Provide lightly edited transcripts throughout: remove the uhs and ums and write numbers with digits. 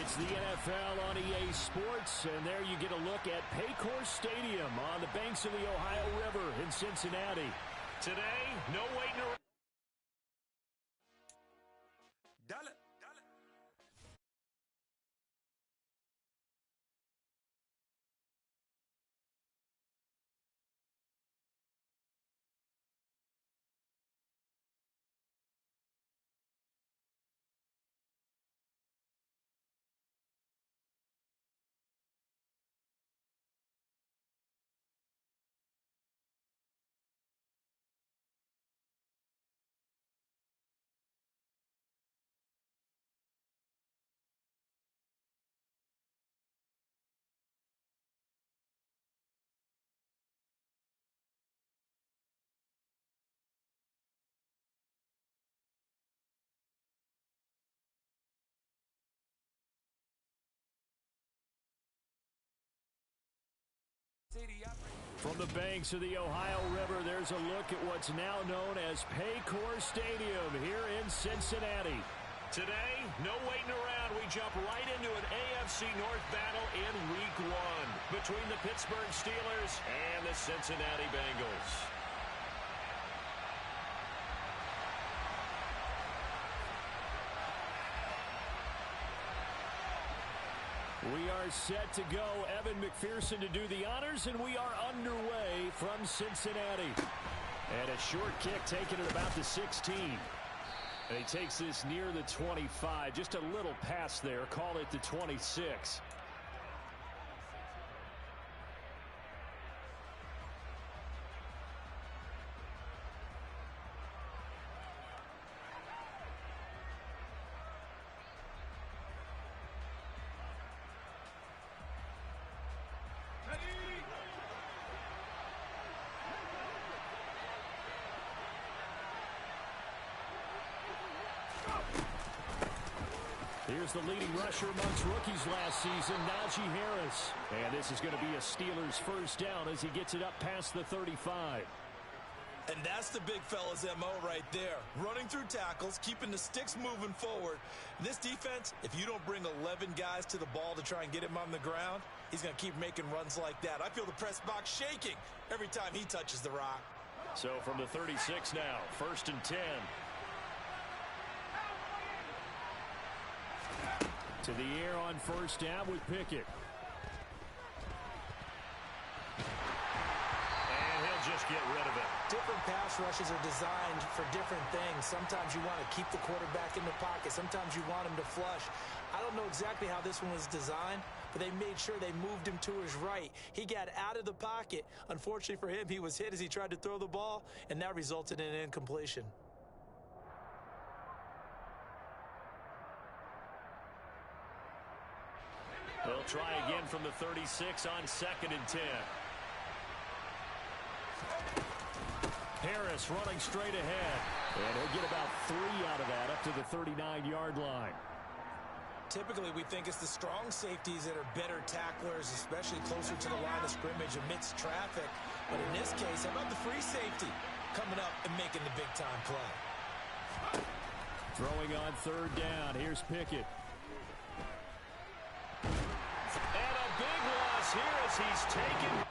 It's the NFL on EA Sports, and there you get a look at Paycor Stadium on the banks of the Ohio River in Cincinnati. Today, no waiting around. From the banks of the Ohio River, there's a look at what's now known as Paycor Stadium here in Cincinnati. Today, no waiting around. We jump right into an AFC North battle in Week 1 between the Pittsburgh Steelers and the Cincinnati Bengals. We are set to go. Evan McPherson to do the honors, and we are underway from Cincinnati. And a short kick taken at about the 16. And he takes this near the 25. Just a little pass there. Call it the 26. Here's the leading rusher amongst rookies last season, Najee Harris. And this is going to be a Steelers first down as he gets it up past the 35. And that's the big fella's MO right there. Running through tackles, keeping the sticks moving forward. This defense, if you don't bring 11 guys to the ball to try and get him on the ground, he's going to keep making runs like that. I feel the press box shaking every time he touches the rock. So from the 36 now, 1st and 10. To the air on first down with Pickett. And he'll just get rid of it. Different pass rushes are designed for different things. Sometimes you want to keep the quarterback in the pocket. Sometimes you want him to flush. I don't know exactly how this one was designed, but they made sure they moved him to his right. He got out of the pocket. Unfortunately for him, he was hit as he tried to throw the ball, and that resulted in an incompletion. They'll try again from the 36 on 2nd and 10. Harris running straight ahead. And he'll get about 3 out of that up to the 39-yard line. Typically, we think it's the strong safeties that are better tacklers, especially closer to the line of scrimmage amidst traffic. But in this case, how about the free safety coming up and making the big-time play? Throwing on 3rd down. Here's Pickett. And a big loss here as he's taken.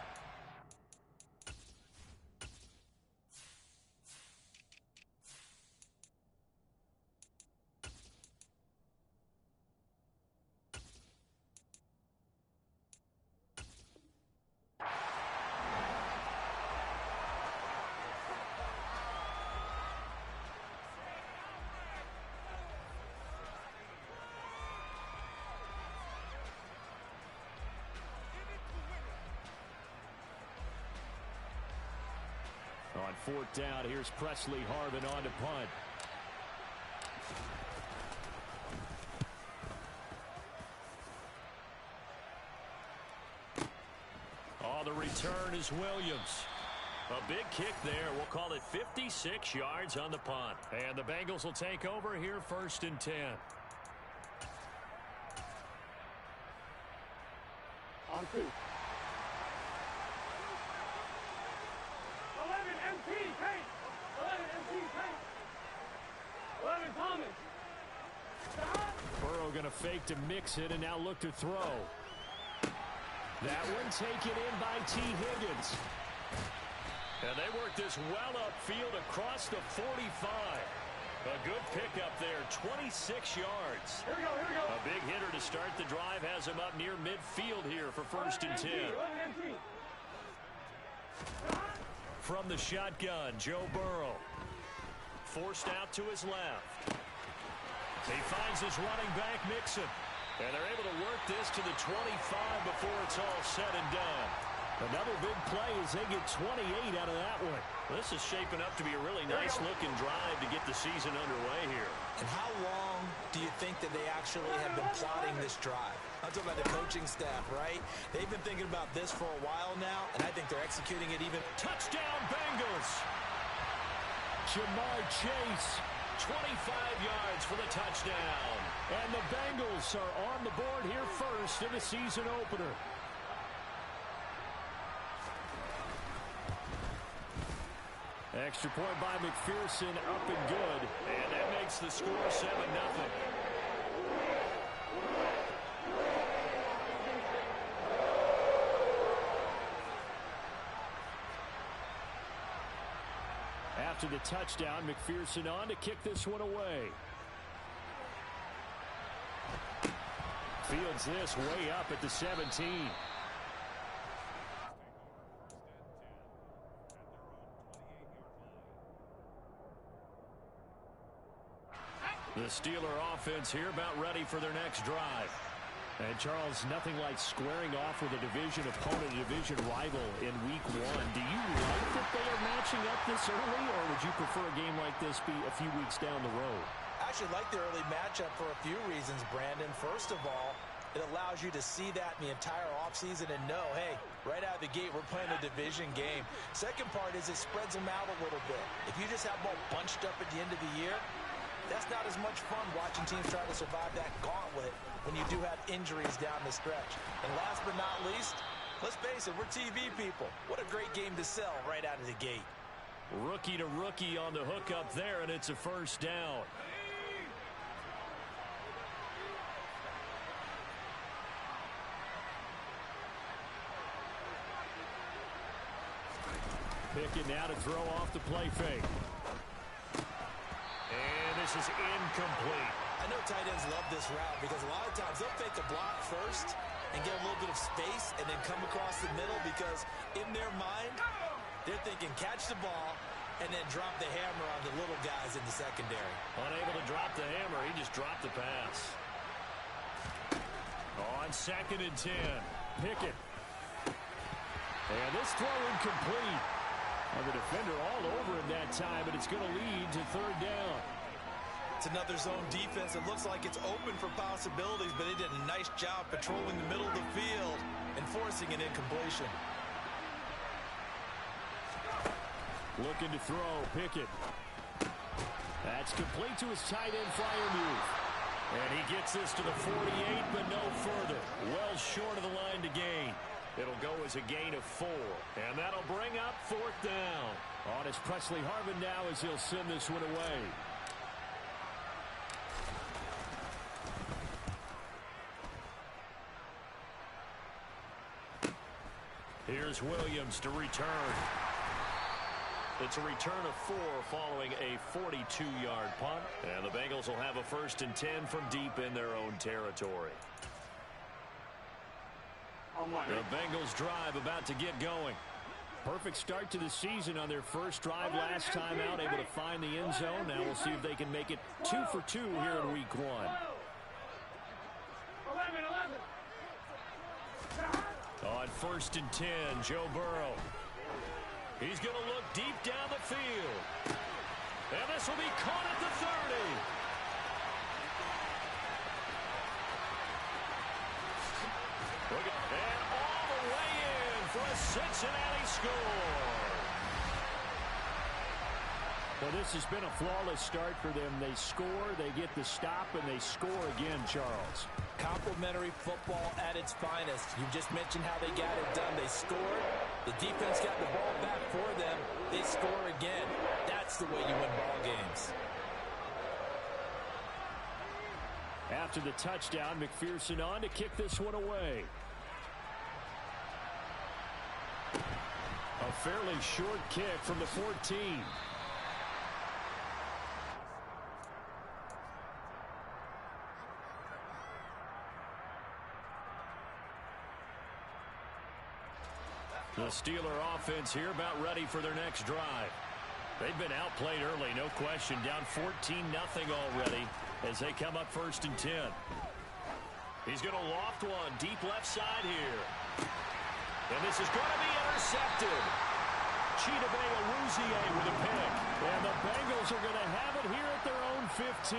On 4th down, here's Presley Harvin on to punt. Oh, the return is Williams. A big kick there. We'll call it 56 yards on the punt. And the Bengals will take over here 1st and 10. On 2. 11 MT, paint! 11 MT, paint! 11 Thomas! Burrow going to fake to mix it and now look to throw. That one taken in by T. Higgins. And they work this well upfield across the 45. A good pickup there, 26 yards. Here we go, here we go. A big hitter to start the drive has him up near midfield here for 1st and 10. From the shotgun, Joe Burrow. Forced out to his left. He finds his running back, Mixon. And they're able to work this to the 25 before it's all said and done. Another big play as they get 28 out of that one. This is shaping up to be a really nice-looking drive to get the season underway here. And how long do you think that they actually have been plotting this drive? I'm talking about the coaching staff, right? They've been thinking about this for a while now, and I think they're executing it even. Touchdown, Bengals! Jamar Chase, 25 yards for the touchdown. And the Bengals are on the board here first in the season opener. Extra point by McPherson, up and good. And that makes the score 7-0. After the touchdown, McPherson on to kick this one away. Fields this way up at the 17. The Steeler offense here about ready for their next drive. And, Charles, nothing like squaring off with a division opponent, a division rival in Week 1. Do you like that they are matching up this early, or would you prefer a game like this be a few weeks down the road? I actually like the early matchup for a few reasons, Brandon. First of all, it allows you to see that in the entire offseason and know, hey, right out of the gate, we're playing a division game. Second part is it spreads them out a little bit. If you just have them all bunched up at the end of the year, that's not as much fun watching teams try to survive that gauntlet when you do have injuries down the stretch. And last but not least, let's face it, we're TV people. What a great game to sell right out of the gate. Rookie to rookie on the hook up there, and it's a first down. Pickett now to throw off the play fake. And this is incomplete. I know tight ends love this route because a lot of times they'll fake a block first and get a little bit of space and then come across the middle because in their mind, they're thinking catch the ball and then drop the hammer on the little guys in the secondary. Unable to drop the hammer, he just dropped the pass. On 2nd and 10, Pickett. And this throw incomplete. And the defender all over him that time, but it's going to lead to 3rd down. It's another zone defense. It looks like it's open for possibilities, but they did a nice job patrolling the middle of the field and forcing an incompletion. Looking to throw, Pickett. That's complete to his tight end flyer move. And he gets this to the 48, but no further. Well short of the line to gain. It'll go as a gain of 4. And that'll bring up 4th down. On is Presley Harvin now as he'll send this one away. Here's Williams to return. It's a return of 4 following a 42-yard punt. And the Bengals will have a 1st and 10 from deep in their own territory. The Bengals drive about to get going. Perfect start to the season on their first drive last time out, able to find the end zone. Now we'll see if they can make it 2 for 2 here in Week 1. 11. On 1st and 10, Joe Burrow. He's going to look deep down the field. And this will be caught at the 30. And all the way in for a Cincinnati score. Well, this has been a flawless start for them. They score, they get the stop, and they score again, Charles. Complimentary football at its finest. You just mentioned how they got it done. They scored. The defense got the ball back for them. They score again. That's the way you win ball games. after the touchdown. McPherson on to kick this one away. A fairly short kick from the 14. The Steeler offense here about ready for their next drive. They've been outplayed early, no question. Down 14-0 already as they come up 1st and 10. He's going to loft one deep left side here. And this is going to be intercepted. Chidobe Awuzie with a pick. And the Bengals are going to have it here at their own 15.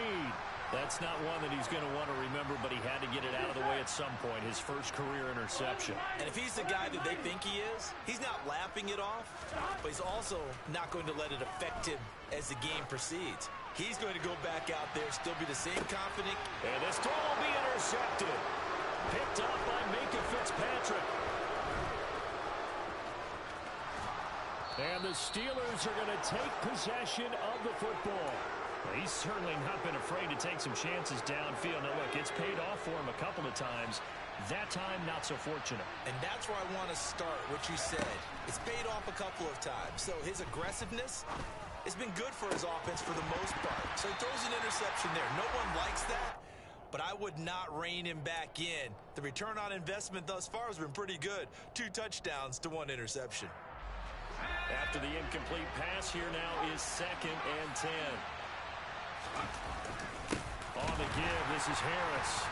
That's not one that he's going to want to remember, but he had to get it out of the way at some point. His first career interception. And if he's the guy that they think he is, he's not laughing it off, but he's also not going to let it affect him as the game proceeds. He's going to go back out there, still be the same confident. And this throw will be intercepted. Picked up by Minkah Fitzpatrick. And the Steelers are going to take possession of the football. He's certainly not been afraid to take some chances downfield. Now, look, it's paid off for him a couple of times. That time, not so fortunate. And that's where I want to start, what you said. It's paid off a couple of times. So his aggressiveness has been good for his offense for the most part. So he throws an interception there. No one likes that, but I would not rein him back in. The return on investment thus far has been pretty good. 2 touchdowns to 1 interception. After the incomplete pass, here now is 2nd and 10. On the give, this is Harris.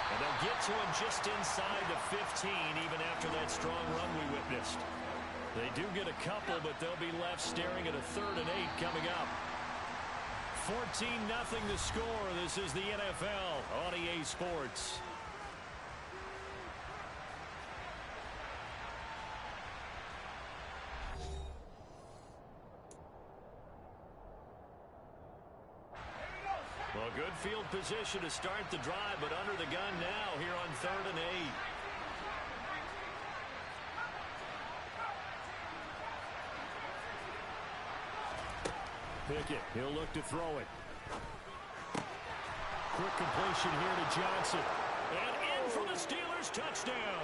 And they'll get to him just inside the 15, even after that strong run we witnessed. They do get a couple, but they'll be left staring at a 3rd and 8 coming up. 14-0 the score. This is the NFL on EA Sports. Well, good field position to start the drive, but under the gun now here on 3rd and 8. Pickett, he'll look to throw it. Quick completion here to Johnson. And in for the Steelers touchdown.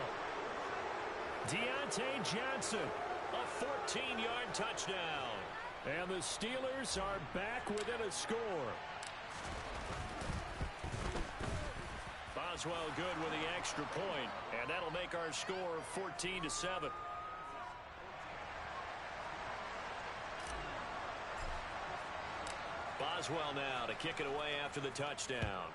Deontay Johnson, a 14-yard touchdown. And the Steelers are back within a score. Boswell good with the extra point, and that'll make our score 14-7. Boswell now to kick it away after the touchdown.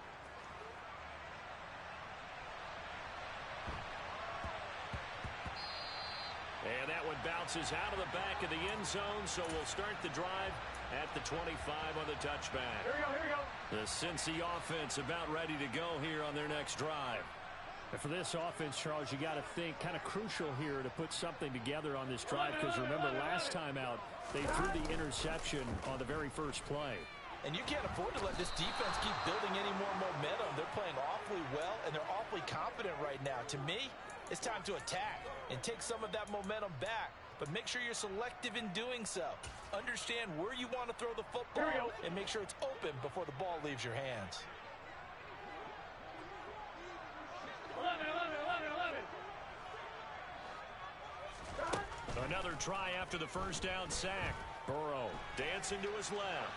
And that one bounces out of the back of the end zone, so we'll start the drive at the 25 on the touchback. Here we go. The Cincy offense about ready to go here on their next drive. And for this offense, Charles, you got to think kind of crucial here to put something together on this drive, because remember last time out they threw the interception on the very first play. And you can't afford to let this defense keep building any more momentum. They're playing awfully well, and they're awfully confident right now. To me, it's time to attack and take some of that momentum back. But make sure you're selective in doing so. Understand where you want to throw the football and make sure it's open before the ball leaves your hands. 11. Another try after the first down sack. Burrow dancing to his left.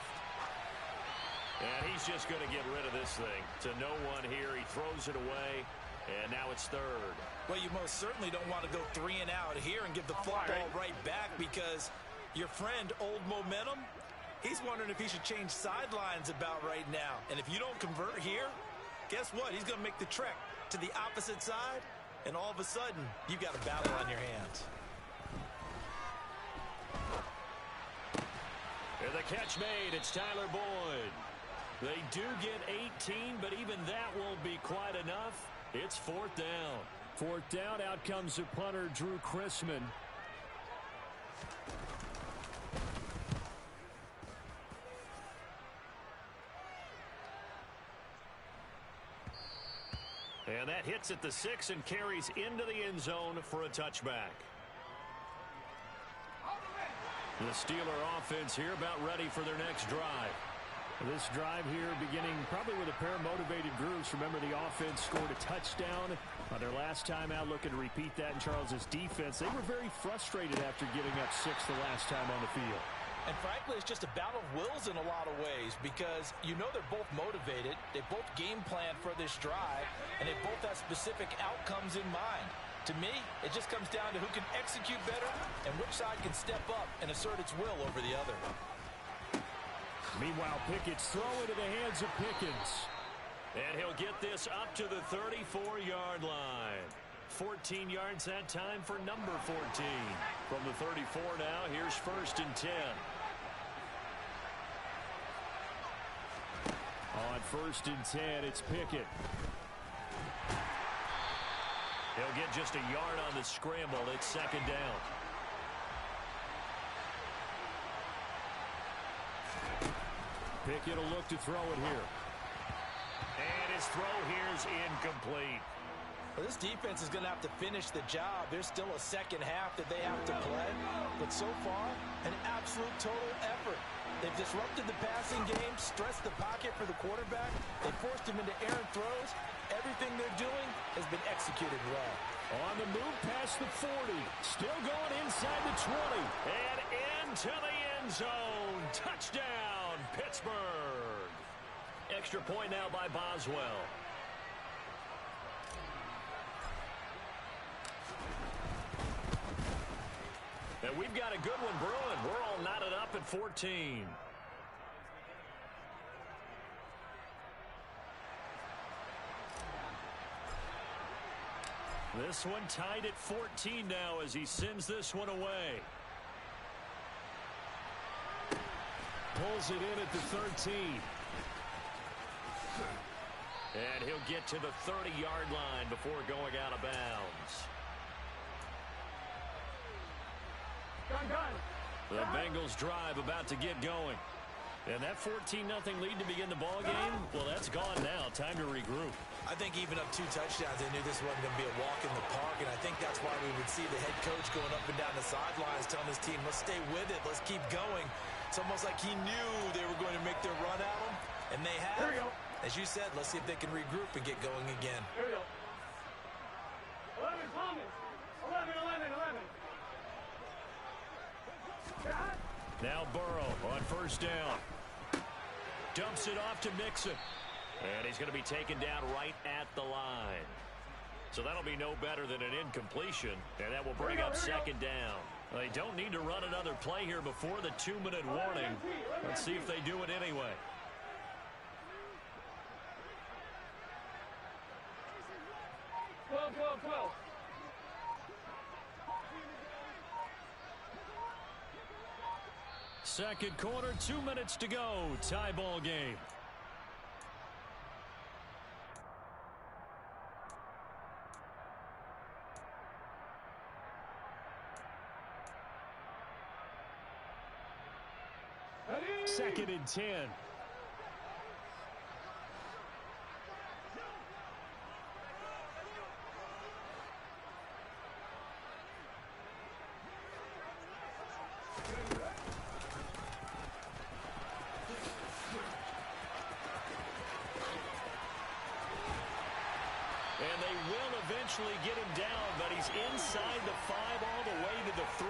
And he's just going to get rid of this thing to no one here. He throws it away, and now it's 3rd. Well, you most certainly don't want to go 3 and out here and give the football right back, because your friend, Old Momentum, he's wondering if he should change sidelines about right now. And if you don't convert here, guess what? He's going to make the trek to the opposite side, and all of a sudden, you've got a battle on your hands. And the catch made. It's Tyler Boyd. They do get 18, but even that won't be quite enough. It's 4th down. 4th down, out comes the punter, Drew Chrisman. And that hits at the 6 and carries into the end zone for a touchback. The Steeler offense here about ready for their next drive. This drive here beginning probably with a pair of motivated groups. Remember, the offense scored a touchdown on their last time out, looking to repeat that in Charles's defense. They were very frustrated after giving up 6 the last time on the field. And frankly, it's just a battle of wills in a lot of ways because you know they're both motivated. They both game plan for this drive, and they both have specific outcomes in mind. To me, it just comes down to who can execute better and which side can step up and assert its will over the other. Meanwhile, Pickett's throw into the hands of Pickens. And he'll get this up to the 34-yard line. 14 yards that time for number 14. From the 34 now, here's 1st and 10. On 1st and 10, it's Pickett. He'll get just a yard on the scramble. It's 2nd down. Pickett will look to throw it here. And his throw here is incomplete. Well, this defense is going to have to finish the job. There's still a second half that they have to play. But so far, an absolute total effort. They've disrupted the passing game, stressed the pocket for the quarterback. They forced him into errant throws. Everything they're doing has been executed well. On the move past the 40. Still going inside the 20. And into the end zone. Touchdown, Pittsburgh. Extra point now by Boswell. And we've got a good one brewing. We're all knotted up at 14. This one tied at 14 now as he sends this one away. Pulls it in at the 13. And he'll get to the 30-yard line before going out of bounds. The Bengals drive about to get going. And that 14-0 lead to begin the ball game, well, that's gone now. Time to regroup. I think even up 2 touchdowns, they knew this wasn't going to be a walk in the park, and I think that's why we would see the head coach going up and down the sidelines telling his team, let's stay with it, let's keep going. It's almost like he knew they were going to make their run at him, and they have. As you said, let's see if they can regroup and get going again. Here we go. 11, Thomas. 11. Now Burrow on 1st down. Dumps it off to Mixon. And he's going to be taken down right at the line. So that'll be no better than an incompletion. And that will bring up 2nd down. They don't need to run another play here before the 2-minute warning. Let's see if they do it anyway. Twelve. Second quarter, 2 minutes to go. Tie ball game. Second and 10. And they will eventually get him down, but he's inside the 5 all the way to the 3.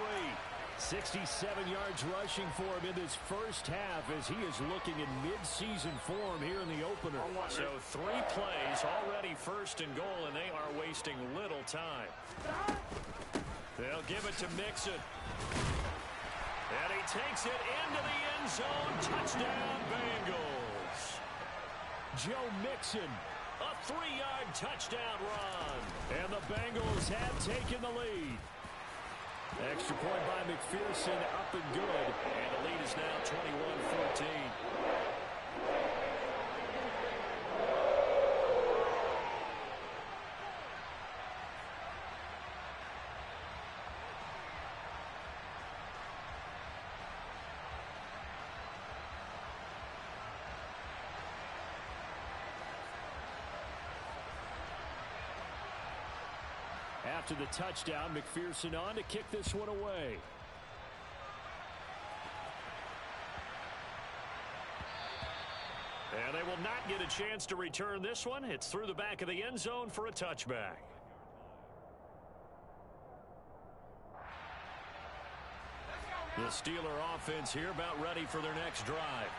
67 yards rushing for him in this first half as he is looking in mid-season form here in the opener. So 3 plays, already 1st and goal, and they are wasting little time. They'll give it to Mixon. And he takes it into the end zone. Touchdown, Bengals. Joe Mixon. A 3-yard touchdown run. And the Bengals have taken the lead. Extra point by McPherson, up and good. And the lead is now 21-14. After the touchdown, McPherson on to kick this one away. they will not get a chance to return this one. It's through the back of the end zone for a touchback. The Steeler offense here about ready for their next drive.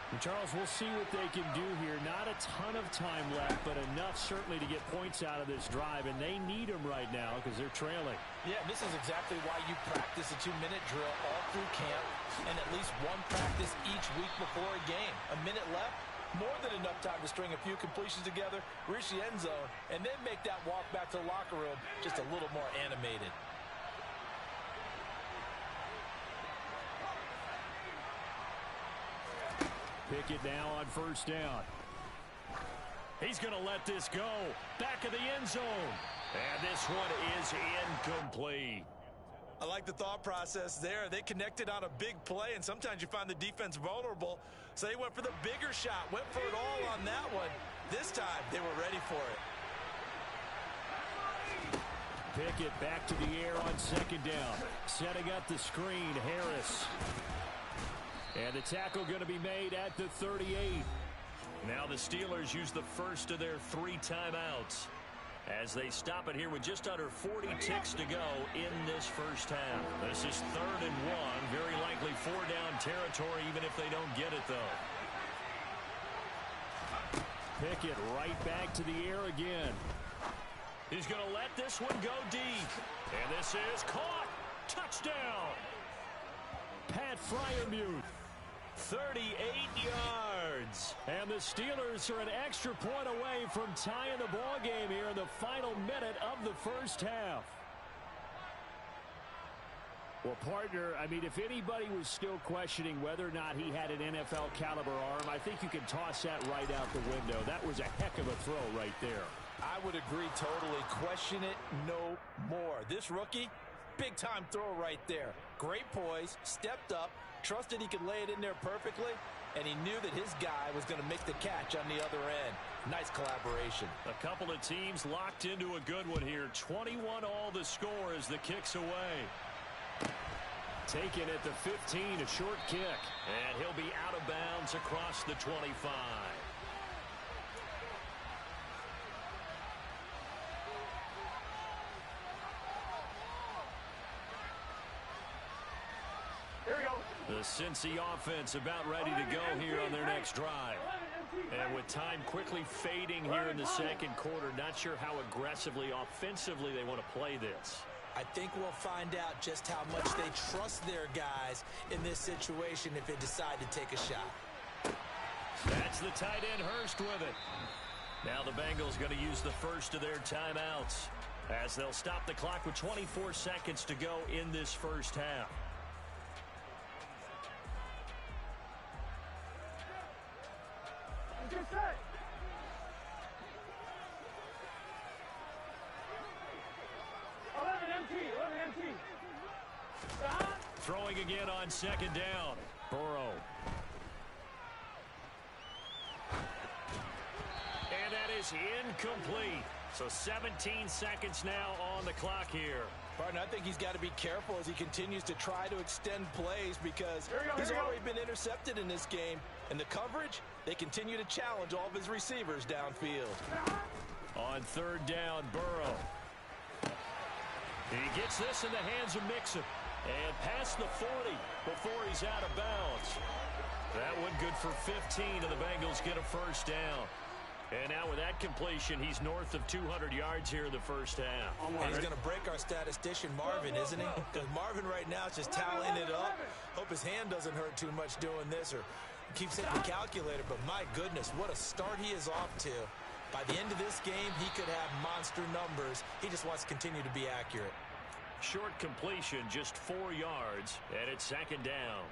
And Charles, we'll see what they can do here. Not a ton of time left, but enough certainly to get points out of this drive, and they need them right now because they're trailing. Yeah, this is exactly why you practice a 2-minute drill all through camp and at least one practice each week before a game. A minute left, more than enough time to string a few completions together, reach the end zone, and then make that walk back to the locker room just a little more animated. Pickett now on first down. He's going to let this go. Back of the end zone. And this one is incomplete. I like the thought process there. They connected on a big play, and sometimes you find the defense vulnerable. So they went for the bigger shot, went for it all on that one. This time, they were ready for it. Pickett back to the air on second down. Setting up the screen, Harris. And the tackle going to be made at the 38. Now the Steelers use the first of their 3 timeouts as they stop it here with just under 40 ticks to go in this first half. This is 3rd and 1. Very likely 4-down territory even if they don't get it, though. Pickett right back to the air again. He's going to let this one go deep. And this is caught. Touchdown. Pat Freiermuth. 38 yards. And the Steelers are an extra point away from tying the ball game here in the final minute of the first half. Well, partner, I mean, if anybody was still questioning whether or not he had an NFL caliber arm, I think you can toss that right out the window. That was a heck of a throw right there. I would agree totally. Question it no more. This rookie, big-time throw right there. Great poise, stepped up, trusted he could lay it in there perfectly, and he knew that his guy was going to make the catch on the other end. Nice collaboration. A couple of teams locked into a good one here. 21 all the score as the kick's away. Taken at the 15, a short kick. And he'll be out of bounds across the 25. The Cincy offense about ready to go here on their next drive. And with time quickly fading here in the second quarter, not sure how aggressively, offensively they want to play this. I think we'll find out just how much they trust their guys in this situation if they decide to take a shot. That's the tight end Hurst with it. Now the Bengals going to use the first of their timeouts as they'll stop the clock with 24 seconds to go in this first half. Get set. Throwing again on second down. Burrow. And that is incomplete. So 17 seconds now on the clock here. Partner, I think he's got to be careful as he continues to try to extend plays because he's already been intercepted in this game. And the coverage, they continue to challenge all of his receivers downfield. On third down, Burrow. He gets this in the hands of Mixon. And past the 40 before he's out of bounds. That one good for 15, and the Bengals get a first down. And now with that completion, he's north of 200 yards here in the first half. And he's going to break our statistician, Marvin, isn't he? Because Marvin right now is just tallying it up. Hope his hand doesn't hurt too much doing this or keeps hitting the calculator. But my goodness, what a start he is off to. By the end of this game, he could have monster numbers. He just wants to continue to be accurate. Short completion, just 4 yards, and it's second down.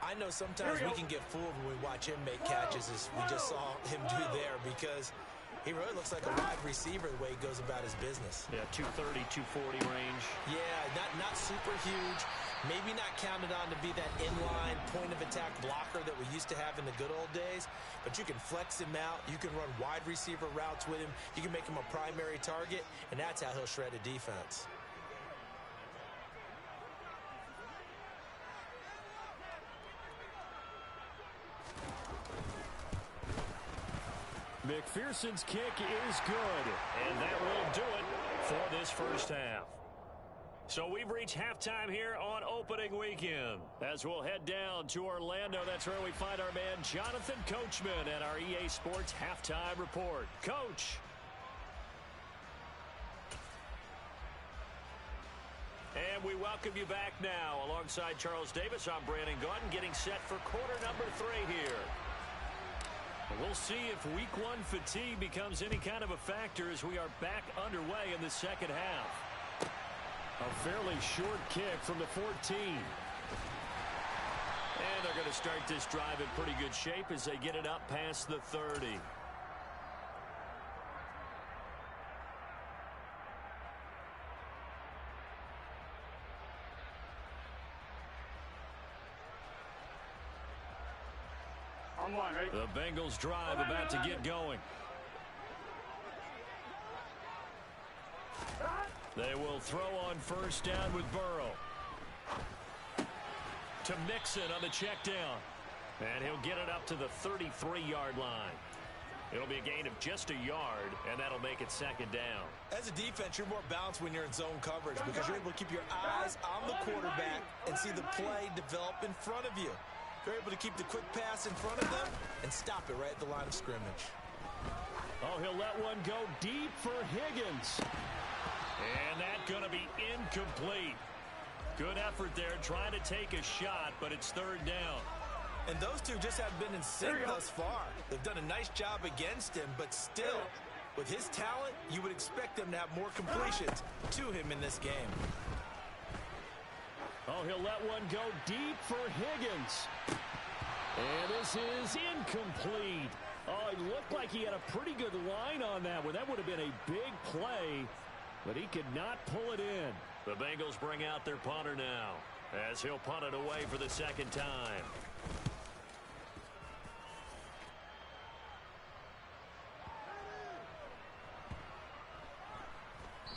I know sometimes we can get fooled when we watch him make catches as we just saw him do there because he really looks like a wide receiver the way he goes about his business. Yeah, 230, 240 range. Yeah, not super huge. Maybe not counted on to be that inline point-of-attack blocker that we used to have in the good old days, but you can flex him out. You can run wide receiver routes with him. You can make him a primary target, and that's how he'll shred a defense. McPherson's kick is good. And that will do it for this first half. So we've reached halftime here on opening weekend. As we'll head down to Orlando, that's where we find our man Jonathan Coachman at our EA Sports Halftime Report. Coach. And we welcome you back now. Alongside Charles Davis, I'm Brandon Gaudin, getting set for quarter number 3 here. We'll see if week 1 fatigue becomes any kind of a factor as we are back underway in the second half. A fairly short kick from the 14. And they're going to start this drive in pretty good shape as they get it up past the 30. The Bengals drive about to get going. They will throw on first down with Burrow. To Mixon on the check down. And he'll get it up to the 33-yard line. It'll be a gain of just a yard, and that'll make it second down. As a defense, you're more balanced when you're in zone coverage because you're able to keep your eyes on the quarterback and see the play develop in front of you. You're able to keep the quick pass in front of them and stop it right at the line of scrimmage. Oh, he'll let one go deep for Higgins. And that's going to be incomplete. Good effort there trying to take a shot, but it's third down. And those two just haven't been in sync thus far. They've done a nice job against him, but still, with his talent, you would expect them to have more completions to him in this game. Oh, he'll let one go deep for Higgins. And this is incomplete. Oh, it looked like he had a pretty good line on that one. That would have been a big play, but he could not pull it in. The Bengals bring out their punter now as he'll punt it away for the second time.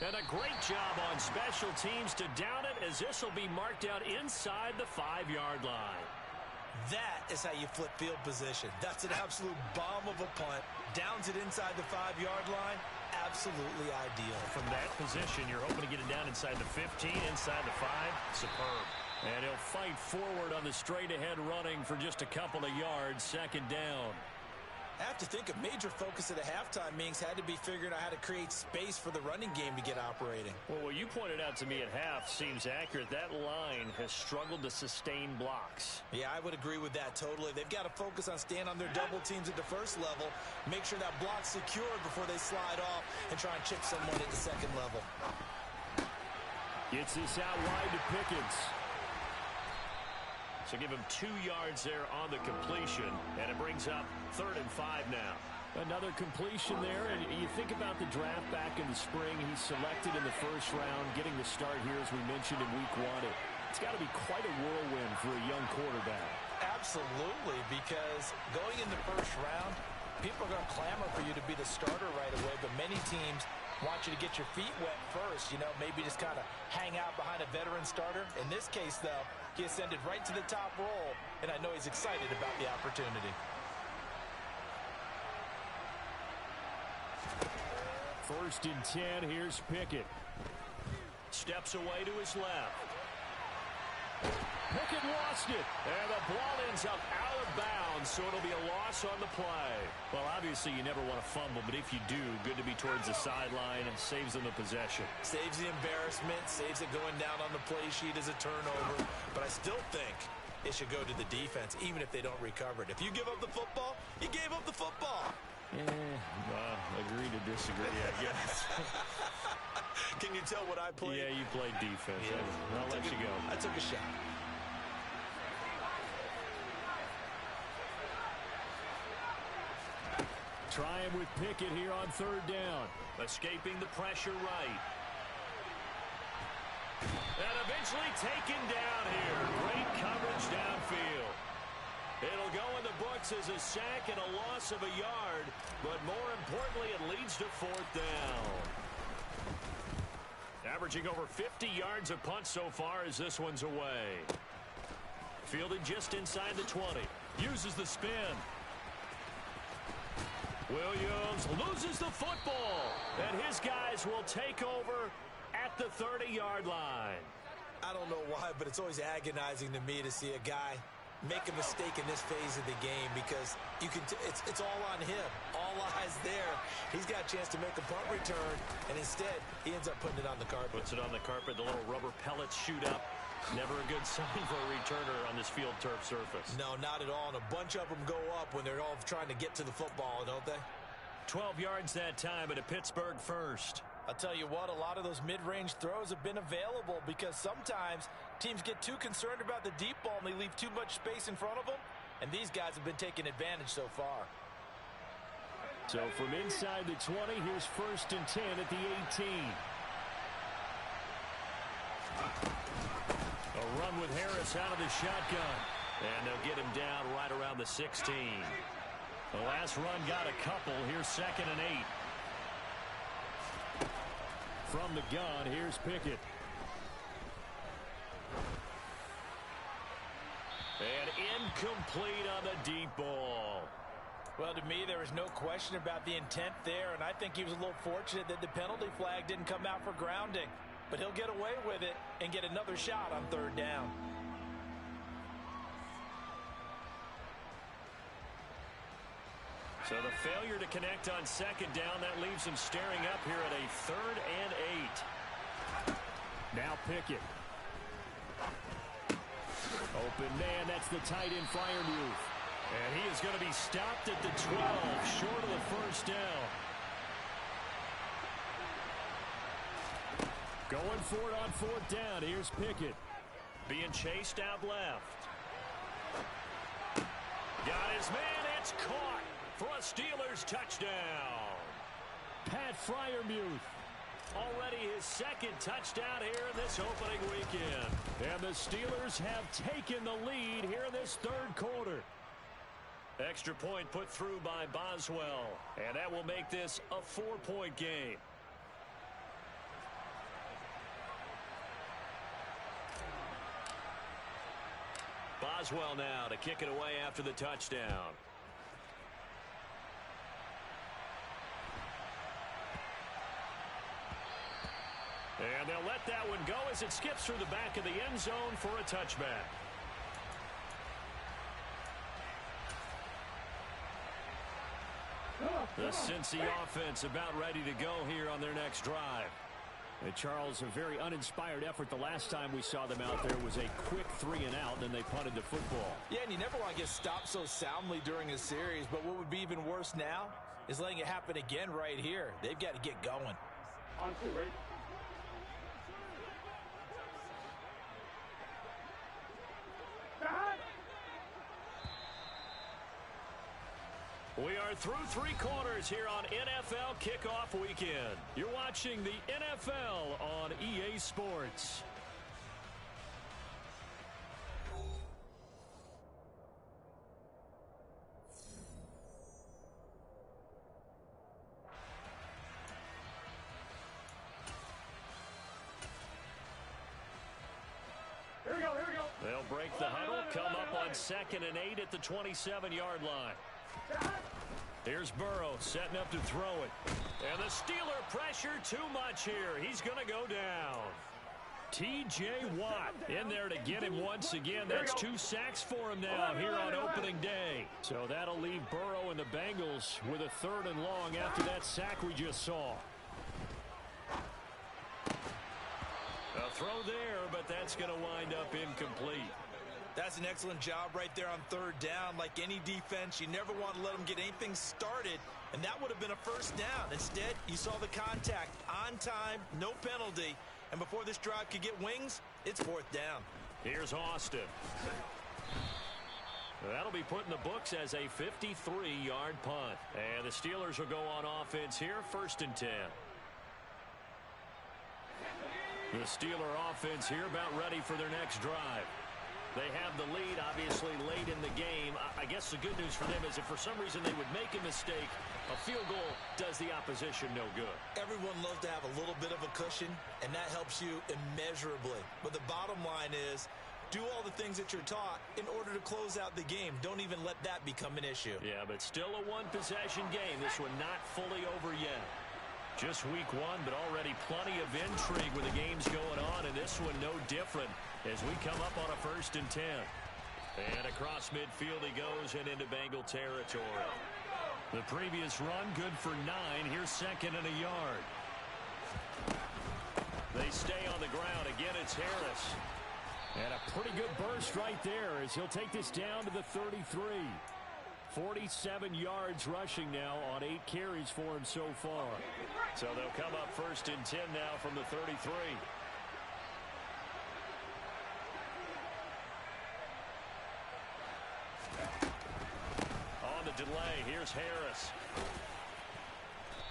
And a great job on special teams to down it as this will be marked out inside the 5-yard line. That is how you flip field position. That's an absolute bomb of a punt. Downs it inside the 5-yard line. Absolutely ideal. From that position, you're hoping to get it down inside the 15, inside the 5. Superb. And he'll fight forward on the straight-ahead running for just a couple of yards. Second down. I have to think a major focus of the halftime meetings had to be figuring out how to create space for the running game to get operating. Well, what you pointed out to me at half seems accurate. That line has struggled to sustain blocks. Yeah, I would agree with that totally. They've got to focus on staying on their double teams at the first level, make sure that block's secured before they slide off, and try and chip someone at the second level. Gets this out wide to Pickens. So give him 2 yards there on the completion, and it brings up 3rd and 5 now. Another completion there, and you think about the draft back in the spring. He's selected in the first round, getting the start here, as we mentioned in week 1. It's got to be quite a whirlwind for a young quarterback. Absolutely, because going in the first round, people are going to clamor for you to be the starter right away, but many teams want you to get your feet wet first, maybe just kind of hang out behind a veteran starter. In this case, though, he ascended right to the top role, and I know he's excited about the opportunity. First and 10, here's Pickett. Steps away to his left. Pickett lost it, and the ball ends up out of bounds, so it'll be a loss on the play. Well, obviously you never want to fumble, but if you do, good to be towards the sideline and saves them the possession. Saves the embarrassment, saves it going down on the play sheet as a turnover, but I still think it should go to the defense, even if they don't recover it. If you give up the football, you gave up the football. Agree to disagree, I guess. Can you tell what I played? Yeah, you played defense. Yeah. I'll let you go. I took a shot. Trying with Pickett here on 3rd down. Escaping the pressure right. And eventually taken down here. Great coverage downfield. It'll go in the books as a sack and a loss of a yard, but more importantly, it leads to 4th down. Averaging over 50 yards a punt so far as this one's away. Fielded just inside the 20. Uses the spin. Williams loses the football, and his guys will take over at the 30-yard line. I don't know why, but it's always agonizing to me to see a guy make a mistake in this phase of the game because it's all on him. All eyes there. He's got a chance to make a punt return, and instead he ends up putting it on the carpet. Puts it on the carpet. The little rubber pellets shoot up. Never a good sign for a returner on this field turf surface. No, not at all. And a bunch of them go up when they're all trying to get to the football, don't they? 12 yards that time at a Pittsburgh first. I'll tell you what, a lot of those mid-range throws have been available because sometimes teams get too concerned about the deep ball and they leave too much space in front of them. And these guys have been taking advantage so far. So from inside the 20, here's 1st and 10 at the 18. A run with Harris out of the shotgun. And they'll get him down right around the 16. The last run got a couple. Here's 2nd and 8. From the gun, here's Pickett. And incomplete on the deep ball. Well, to me, there was no question about the intent there, and I think he was a little fortunate that the penalty flag didn't come out for grounding. But he'll get away with it and get another shot on 3rd down. So the failure to connect on 2nd down, that leaves him staring up here at a 3rd and 8. Now Pickett. Open man, that's the tight end Freiermuth. And he is going to be stopped at the 12, short of the 1st down. Going for it on 4th down. Here's Pickett. Being chased out left. Got his man, it's caught for a Steelers touchdown. Pat Freiermuth. Already his 2nd touchdown here in this opening weekend. And the Steelers have taken the lead here in this 3rd quarter. Extra point put through by Boswell. And that will make this a 4-point game. Boswell now to kick it away after the touchdown. And they'll let that one go as it skips through the back of the end zone for a touchback. The Cincy offense about ready to go here on their next drive. And Charles, a very uninspired effort. The last time we saw them out there was a quick 3 and out, and then they punted the football. Yeah, and you never want to get stopped so soundly during a series, but what would be even worse now is letting it happen again right here. They've got to get going. On 2, right? We are through 3 quarters here on NFL Kickoff Weekend. You're watching the NFL on EA Sports. Here we go, here we go. They'll break the huddle, come up on 2nd and 8 at the 27-yard line. Here's Burrow setting up to throw it. And the Steeler pressure too much here. He's going to go down. T.J. Watt in there to get him once again. That's 2 sacks for him now here on opening day. So that'll leave Burrow and the Bengals with a 3rd and long after that sack we just saw. A throw there, but that's going to wind up incomplete. That's an excellent job right there on 3rd down. Like any defense, you never want to let them get anything started, and that would have been a 1st down. Instead, you saw the contact on time, no penalty, and before this drive could get wings, it's 4th down. Here's Austin. That'll be put in the books as a 53-yard punt. And the Steelers will go on offense here, 1st and 10. The Steeler offense here about ready for their next drive. They have the lead, obviously, late in the game. I guess the good news for them is if for some reason they would make a mistake, a field goal does the opposition no good. Everyone loves to have a little bit of a cushion, and that helps you immeasurably. But the bottom line is, Do all the things that you're taught in order to close out the game. Don't even let that become an issue. Yeah, but still a one-possession game. This one not fully over yet. Just week one, but already plenty of intrigue with the games going on, and this one no different as we come up on a 1st and 10. And across midfield he goes and into Bengal territory. The previous run good for 9. Here's 2nd and a yard. They stay on the ground. Again, it's Harris. And a pretty good burst right there as he'll take this down to the 33. 47 yards rushing now on 8 carries for him so far. So they'll come up 1st and 10 now from the 33. On the delay, here's Harris.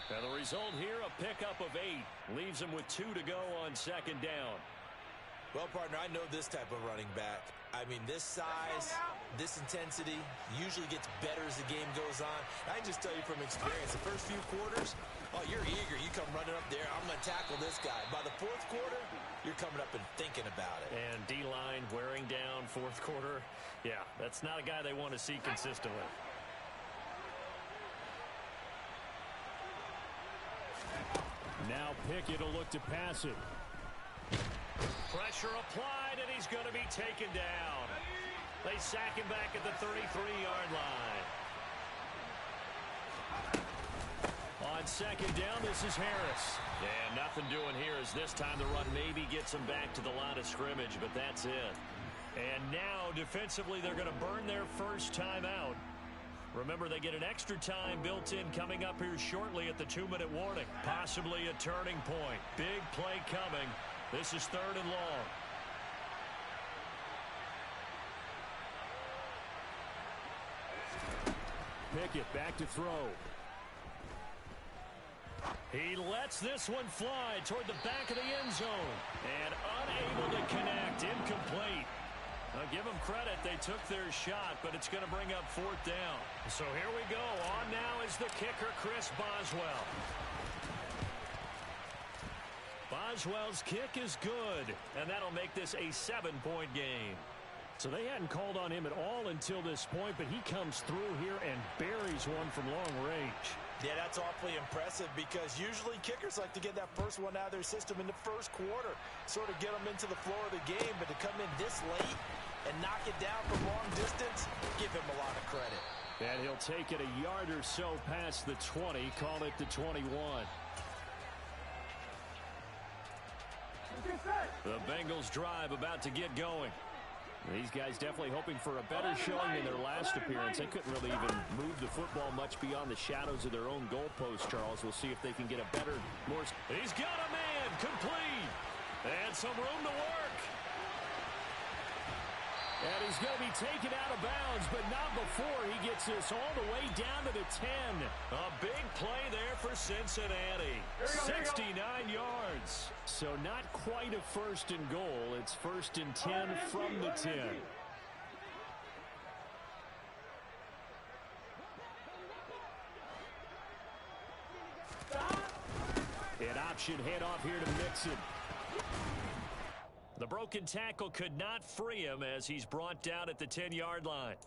And the result here, a pickup of 8. Leaves him with 2 to go on 2nd down. Well, partner, I know this type of running back. I mean, this size, this intensity usually gets better as the game goes on. I can just tell you from experience, the first few quarters, oh, you're eager. You come running up there, I'm going to tackle this guy. By the 4th quarter, you're coming up and thinking about it. And D-line wearing down 4th quarter. Yeah, that's not a guy they want to see consistently. Now Pickett will look to pass it. Pressure applied, and he's going to be taken down. They sack him back at the 33-yard line. On 2nd down, this is Harris. And nothing doing here as this time the run maybe gets him back to the line of scrimmage, but that's it. And now, defensively, they're going to burn their first time out. Remember, they get an extra time built in coming up here shortly at the 2-minute warning. Possibly a turning point. Big play coming. This is 3rd and long. Pickett back to throw. He lets this one fly toward the back of the end zone. And unable to connect. Incomplete. Now, give them credit. They took their shot, but it's going to bring up 4th down. So here we go. On now is the kicker, Chris Boswell. Boswell's kick is good, and that'll make this a 7-point game. So they hadn't called on him at all until this point, but he comes through here and buries one from long range. Yeah, that's awfully impressive because usually kickers like to get that first one out of their system in the 1st quarter, sort of get them into the flow of the game, but to come in this late and knock it down from long distance, give him a lot of credit. And he'll take it a yard or so past the 20, call it the 21. The Bengals drive about to get going. These guys definitely hoping for a better showing than their last appearance. They couldn't really even move the football much beyond the shadows of their own goalpost, Charles. We'll see if they can get a better, more... He's got a man, complete, and some room to work. And he's going to be taken out of bounds, but not before he gets this all the way down to the 10. A big play there for Cincinnati. 69 yards. So not quite a 1st and goal. It's 1st and 10 from the 10. An option handoff here to Mixon. The broken tackle could not free him as he's brought down at the 10-yard line.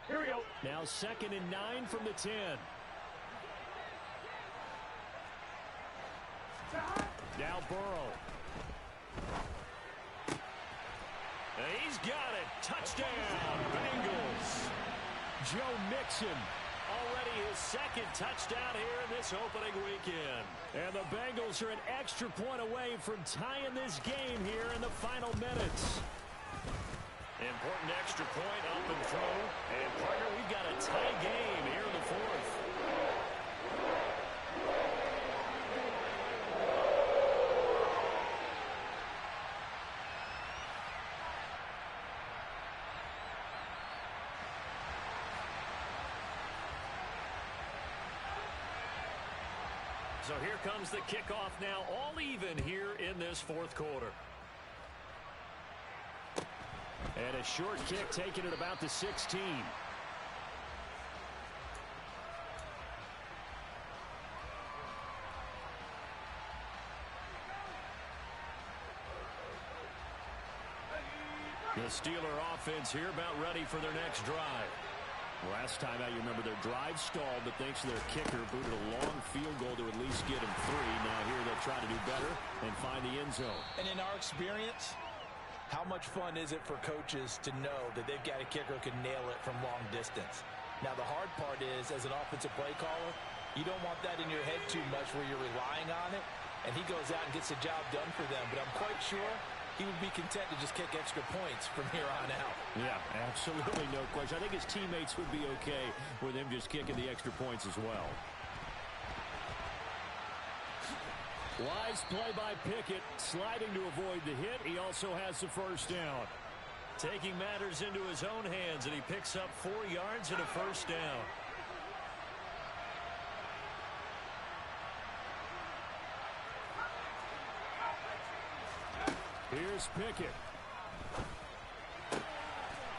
Here we go. Now 2nd and 9 from the 10. Now Burrow. He's got it. Touchdown, Bengals. Joe Mixon. Already his 2nd touchdown here in this opening weekend. And the Bengals are an extra point away from tying this game here in the final minutes. Important extra point up and through. And, partner, we've got a tie game here in the 4th. So here comes the kickoff now, all even here in this 4th quarter. And a short kick taken at about the 16. The Steeler offense here about ready for their next drive. Last time out, you remember their drive stalled, but thanks to their kicker, booted a long field goal to at least get him 3. Now here they'll try to do better and find the end zone. And in our experience, how much fun is it for coaches to know that they've got a kicker who can nail it from long distance? Now, the hard part is, as an offensive play caller, you don't want that in your head too much where you're relying on it, and he goes out and gets the job done for them. But I'm quite sure he would be content to just kick extra points from here on out. Yeah, absolutely no question. I think his teammates would be okay with him just kicking the extra points as well. Wise play by Pickett, sliding to avoid the hit. He also has the first down. Taking matters into his own hands, and he picks up 4 yards and a first down. Here's Pickett.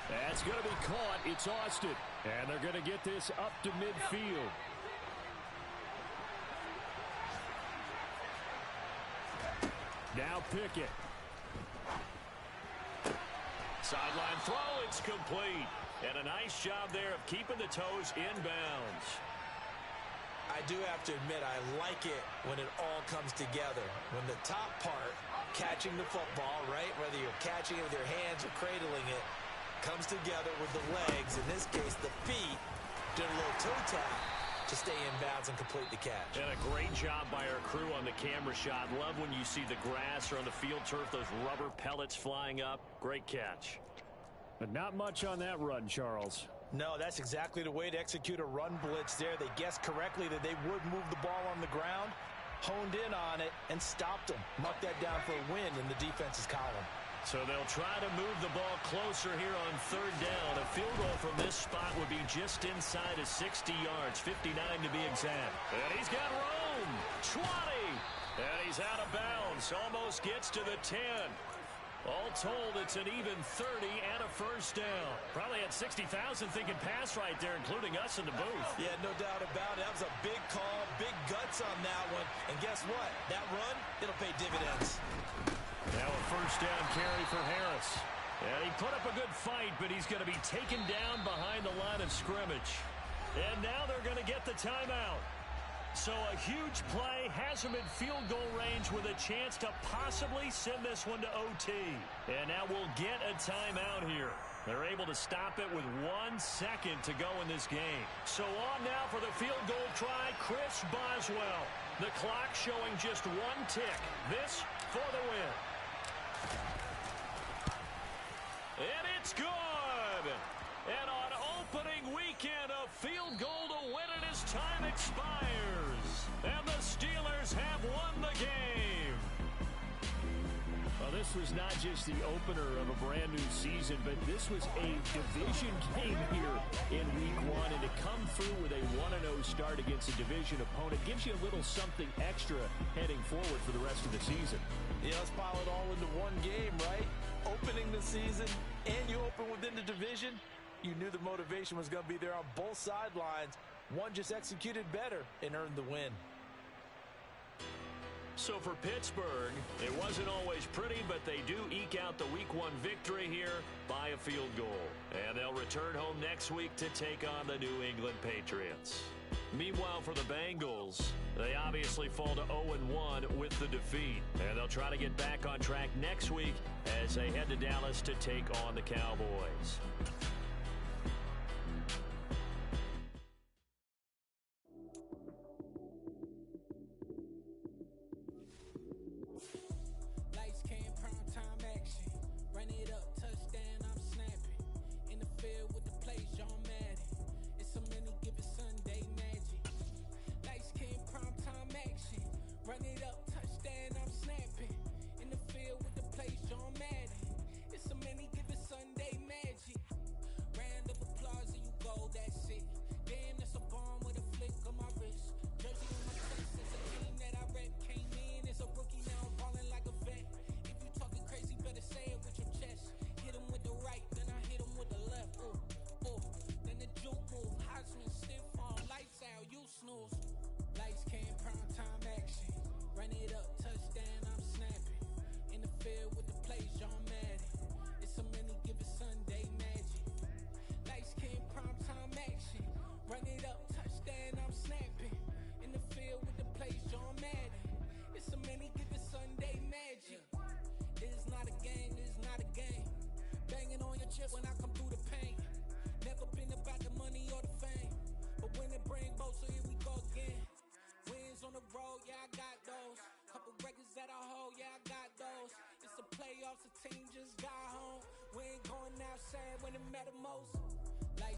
That's going to be caught. It's Austin. And they're going to get this up to midfield. Now Pickett. Sideline throw, it's complete. And a nice job there of keeping the toes inbounds. I do have to admit, I like it when it all comes together. When the top part, catching the football, right, whether you're catching it with your hands or cradling it, comes together with the legs, in this case the feet, doing a little toe tap to stay in bounds and complete the catch. And a great job by our crew on the camera shot. Love when you see the grass or on the field turf, those rubber pellets flying up. Great catch. But not much on that run, Charles. No, that's exactly the way to execute a run blitz there. They guessed correctly that they would move the ball on the ground, honed in on it, and stopped them. Marked that down for a win in the defense's column. So they'll try to move the ball closer here on 3rd down. A field goal from this spot would be just inside of 60 yards, 59 to be exact. And he's got room. 20. And he's out of bounds. Almost gets to the 10. All told, it's an even 30 and a first down. Probably had 60,000 thinking pass right there, including us in the booth. Yeah, no doubt about it. That was a big call, big guts on that one. And guess what? That run, it'll pay dividends. Now a first down carry for Harris. And he put up a good fight, but he's going to be taken down behind the line of scrimmage. And now they're going to get the timeout. So a huge play has him in field goal range with a chance to possibly send this one to OT. And now we'll get a timeout here. They're able to stop it with 1 second to go in this game. So on now for the field goal try, Chris Boswell. The clock showing just 1 tick. This for the win. And it's good. And on opening weekend, a field goal to win it as time expires. And the Steelers have won the game. Well, this was not just the opener of a brand new season, but this was a division game here in week 1. And to come through with a 1-0 start against a division opponent gives you a little something extra heading forward for the rest of the season. Yeah, let's pile it all into one game, right? Opening the season, and you open within the division. You knew the motivation was going to be there on both sidelines. One just executed better and earned the win. So for Pittsburgh, it wasn't always pretty, but they do eke out the Week 1 victory here by a field goal. And they'll return home next week to take on the New England Patriots. Meanwhile, for the Bengals, they obviously fall to 0-1 with the defeat. And they'll try to get back on track next week as they head to Dallas to take on the Cowboys. It's a many given Sunday magic. Light skin, primetime action. Run it up, touchdown, I'm snapping. In the field with the plays, John Madden. It's a many given Sunday magic. It's not a game, it's not a game. Banging on your chest when I come through the pain. Never been about the money or the fame. But when it bring both, so here we go again. Wins on the road, yeah, I got those. Couple records that I hold, yeah, I got those. It's the playoffs, the team just got home. We ain't going outside when it matter most.